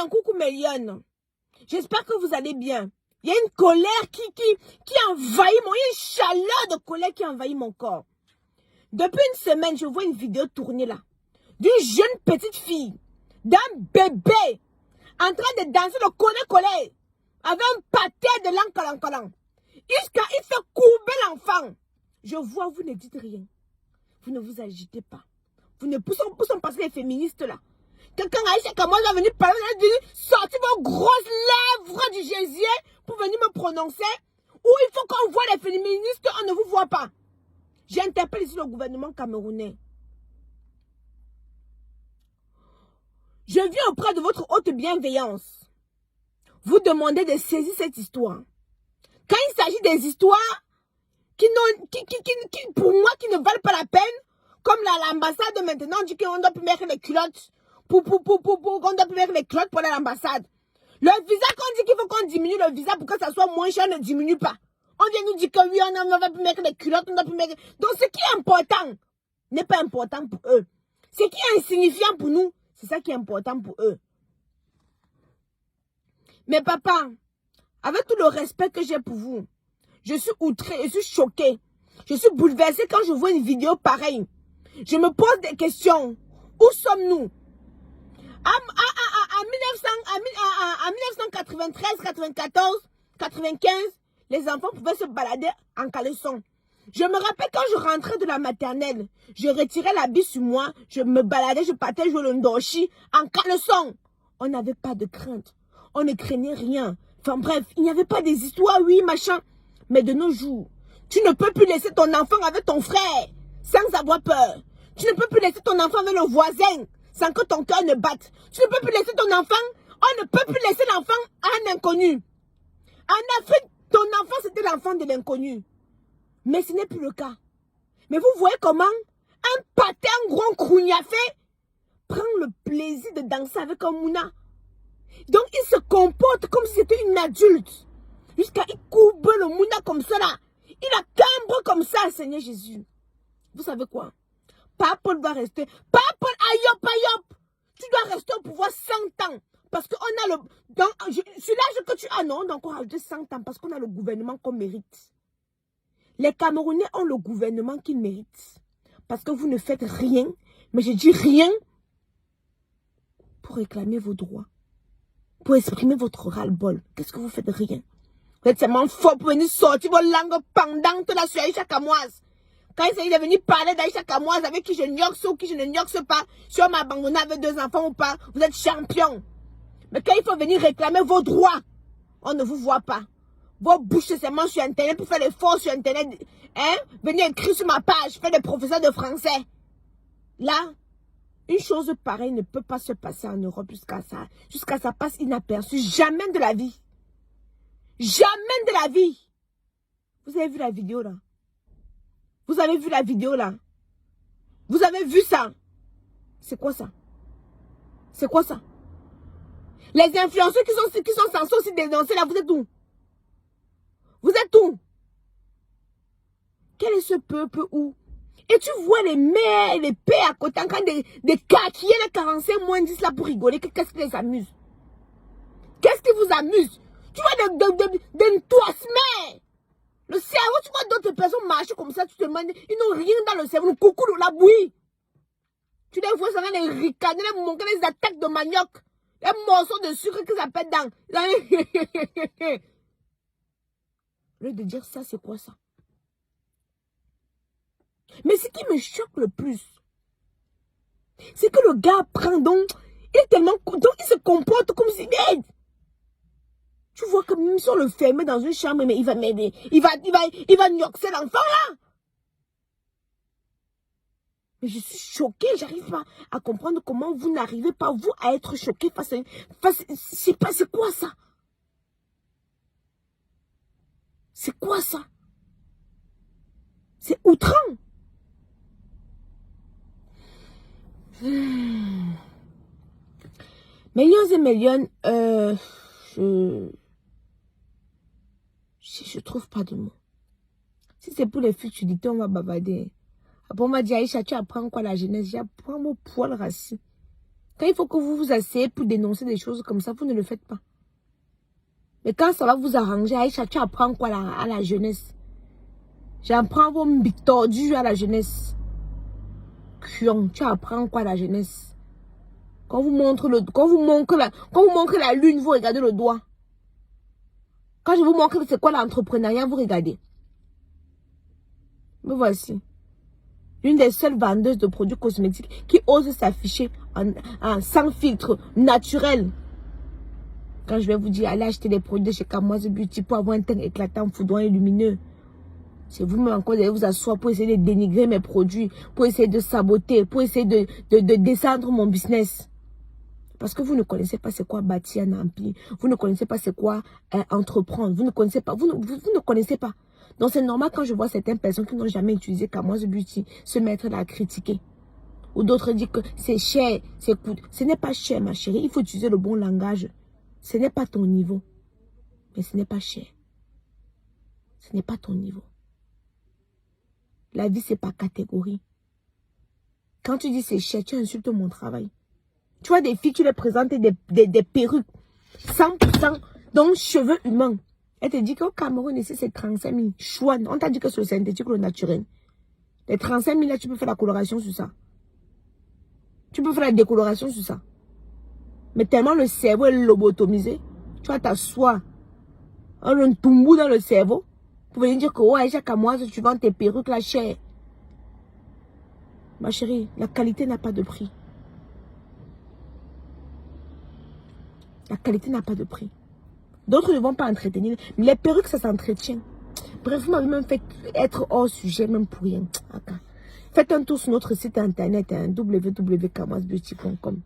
coucou Méliane. J'espère que vous allez bien. Il y a une colère qui envahit il y a une chaleur de colère qui envahit mon corps. Depuis une semaine, je vois une vidéo tournée là. D'une jeune petite fille, d'un bébé, en train de danser le collet-collet, avec un pâté de l'ancalan. Jusqu'à il fait courber l'enfant. Je vois, vous ne dites rien. Vous ne vous agitez pas. Vous ne poussez parce que les féministes là. Quelqu'un Aïcha Kamois va venir parler, va venir sortir vos grosses lèvres du gésier pour venir me prononcer. Ou il faut qu'on voit les féministes, on ne vous voit pas. J'interpelle ici le gouvernement camerounais. Je viens auprès de votre haute bienveillance. Vous demandez de saisir cette histoire. Quand il s'agit des histoires qui pour moi, qui ne valent pas la peine, comme l'ambassade maintenant dit qu'on doit plus mettre les culottes qu'on doit plus mettre les culottes pour aller à l'ambassade. Le visa qu'on dit qu'il faut qu'on diminue le visa pour que ça soit moins cher ne diminue pas. On vient nous dire que oui, on ne va plus mettre les culottes, on doit plus mettre... Donc ce qui est important n'est pas important pour eux. Ce qui est insignifiant pour nous, c'est ça qui est important pour eux. Mais papa, avec tout le respect que j'ai pour vous, je suis outrée, je suis choquée. Je suis bouleversée quand je vois une vidéo pareille. Je me pose des questions. Où sommes-nous? En 1993, 94, 95, les enfants pouvaient se balader en caleçon. Je me rappelle quand je rentrais de la maternelle, je retirais l'habit sur moi, je me baladais, je partais jouer le ndoshi en caleçon. On n'avait pas de crainte. On ne craignait rien. Enfin bref, il n'y avait pas des histoires, oui, machin. Mais de nos jours, tu ne peux plus laisser ton enfant avec ton frère sans avoir peur. Tu ne peux plus laisser ton enfant avec le voisin sans que ton cœur ne batte. Tu ne peux plus laisser ton enfant, on ne peut plus laisser l'enfant à un inconnu. En Afrique, ton enfant c'était l'enfant de l'inconnu. Mais ce n'est plus le cas. Mais vous voyez comment un patin gros crougnafé prend le plaisir de danser avec un mouna. Donc il se comporte comme si c'était une adulte. Jusqu'à il courbe le mouna comme ça là. Il a cambre comme ça, Seigneur Jésus. Vous savez quoi? Papa doit rester. Papa ayop. Tu dois rester au pouvoir 100 ans. Parce qu'on a le... Sur l'âge que tu as, non, donc on a rajouté 100 ans. Parce qu'on a le gouvernement qu'on mérite. Les Camerounais ont le gouvernement qu'ils méritent. Parce que vous ne faites rien. Mais je dis rien pour réclamer vos droits. Pour exprimer votre ras-le-bol. Qu'est-ce que vous faites? Rien. Vous êtes tellement fort pour venir sortir vos langues pendantes là sur Aïcha Kamoise. Quand il s'agit de venir parler d'Aïcha Kamoise avec qui je nioxe ou qui je ne nioxe pas, si on m'a abandonné avec 2 enfants ou pas, vous êtes champion. Mais quand il faut venir réclamer vos droits, on ne vous voit pas. Vos bouches seulement sur Internet pour faire des fausses sur Internet. Hein? Venir écrire sur ma page, faire des professeurs de français. Là, une chose pareille ne peut pas se passer en Europe jusqu'à ça passe inaperçu. Jamais de la vie. Jamais de la vie. Vous avez vu la vidéo là? Vous avez vu la vidéo là? Vous avez vu ça? C'est quoi ça? C'est quoi ça? Les influenceurs qui sont censés aussi dénoncer là, vous êtes où? Vous êtes où? Quel est ce peuple où? Et tu vois les mères et les pères à côté en train de caquiller les 45 moins 10 là pour rigoler. Qu'est-ce qui les amuse? Qu'est-ce qui vous amuse? Tu vois d'enthousiasme. Le cerveau, tu vois d'autres personnes marcher comme ça, tu te demandes, ils n'ont rien dans le cerveau, le coucou, la bouillie. Tu les vois, ça va les ricaner, les manquer les attaques de manioc, les morceaux de sucre qu'ils appellent dans. Au lieu de dire ça, c'est quoi ça? Mais ce qui me choque le plus, c'est que le gars prend donc, il est tellement, donc il se comporte comme si, tu vois que même si on le ferme dans une chambre, mais il va m'aider. Il va nioxer l'enfant là. Mais je suis choquée, j'arrive pas à comprendre comment vous n'arrivez pas, vous, à être choqué face à... C'est quoi ça? C'est quoi ça? C'est outrant. Millions et millions, je trouve pas de mots. Si c'est pour les futilités, on va bavarder. Après, on m'a dit, Aïcha, tu apprends quoi la jeunesse? J'apprends mon poil racine. Quand il faut que vous vous asseyez pour dénoncer des choses comme ça, vous ne le faites pas. Mais quand ça va vous arranger, Aïcha, tu apprends quoi à la jeunesse? J'apprends vos bics tordus à la jeunesse. Tu apprends quoi à la jeunesse? Quand vous montrez la lune, vous regardez le doigt. Quand je vous montre c'est quoi l'entrepreneuriat, vous regardez. Me voici. L'une des seules vendeuses de produits cosmétiques qui ose s'afficher sans filtre, naturel. Quand je vais vous dire, allez acheter des produits de chez Kamoise Beauty pour avoir un teint éclatant, foudroyant et lumineux. C'est vous-même encore d'aller vous asseoir pour essayer de dénigrer mes produits, pour essayer de saboter, pour essayer de descendre mon business. Parce que vous ne connaissez pas c'est quoi bâtir un empire. Vous ne connaissez pas c'est quoi entreprendre. Vous ne connaissez pas. Vous ne connaissez pas. Donc c'est normal quand je vois certaines personnes qui n'ont jamais utilisé Kamoise Beauty se mettre là à critiquer. Ou d'autres disent que c'est cher, c'est coût. Ce n'est pas cher ma chérie. Il faut utiliser le bon langage. Ce n'est pas ton niveau. Mais ce n'est pas cher. Ce n'est pas ton niveau. La vie c'est pas catégorie. Quand tu dis c'est cher, tu insultes mon travail. Tu vois des filles, tu les présentes des perruques 100% donc cheveux humains. Elle te dit qu'au Cameroun, ici, c'est 35 000. Chouane, on t'a dit que c'est le synthétique ou le naturel. Les 35 000 là, tu peux faire la coloration sur ça. Tu peux faire la décoloration sur ça. Mais tellement le cerveau est lobotomisé, tu vas t'asseoir un tombou dans le cerveau pour venir dire que, ouais, Aïcha Kamoise, tu vends tes perruques là chères. Ma chérie, la qualité n'a pas de prix. La qualité n'a pas de prix. D'autres ne vont pas entretenir. Mais les perruques, ça s'entretient. Bref, vous m'avez même fait être hors sujet, même pour rien. Faites un tour sur notre site internet, www.kamoisebeauty.com.